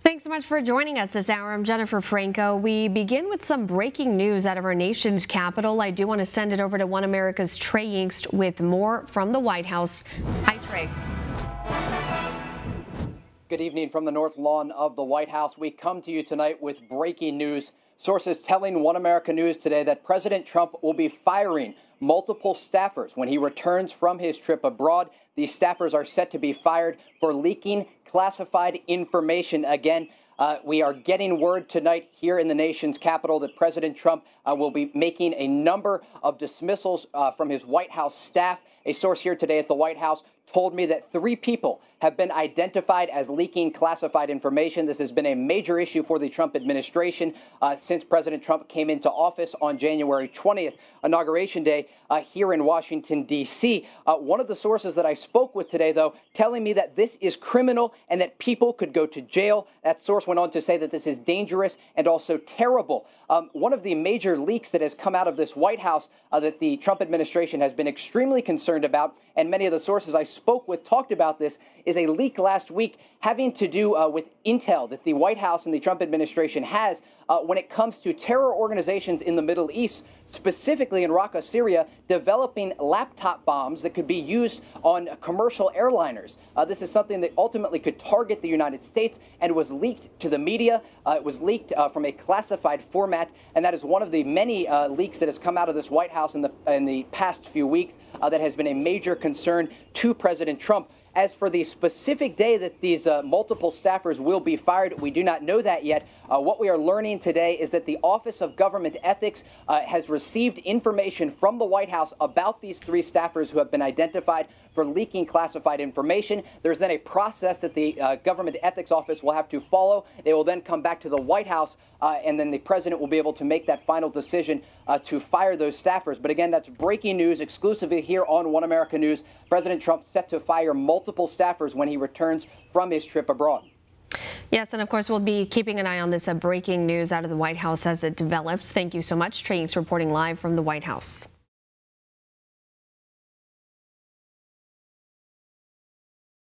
Thanks so much for joining us this hour. I'm Jennifer Franco. We begin with some breaking news out of our nation's capital. I do want to send it over to One America's Trey Yingst with more from the White House. Hi, Trey. Good evening from the North Lawn of the White House. We come to you tonight with breaking news. Sources telling One America News today that President Trump will be firing multiple staffers when he returns from his trip abroad. These staffers are set to be fired for leaking classified information. Again, we are getting word tonight here in the nation's capital that President Trump will be making a number of dismissals from his White House staff. A source here today at the White House told me that 3 people have been identified as leaking classified information. This has been a major issue for the Trump administration since President Trump came into office on January 20th, Inauguration Day, here in Washington, D.C. One of the sources that I spoke with today, though, telling me that this is criminal and that people could go to jail. That source went on to say that this is dangerous and also terrible. One of the major leaks that has come out of this White House that the Trump administration has been extremely concerned about, and many of the sources I spoke with talked about this, is a leak last week having to do with intel that the White House and the Trump administration has when it comes to terror organizations in the Middle East, specifically in Raqqa, Syria, developing laptop bombs that could be used on commercial airliners. This is something that ultimately could target the United States and was leaked to the media. It was leaked from a classified format, and that is one of the many leaks that has come out of this White House in the past few weeks that has been a major concern to President Trump. As for the specific day that these multiple staffers will be fired, we do not know that yet. What we are learning today is that the Office of Government Ethics has received information from the White House about these 3 staffers who have been identified for leaking classified information. There's then a process that the Government Ethics Office will have to follow. They will then come back to the White House, and then the president will be able to make that final decision to fire those staffers. But again, that's breaking news exclusively here on One America News. President Trump set to fire multiple staffers when he returns from his trip abroad. Yes, and of course, we'll be keeping an eye on this breaking news out of the White House as it develops. Thank you so much. Trey Yingst reporting live from the White House.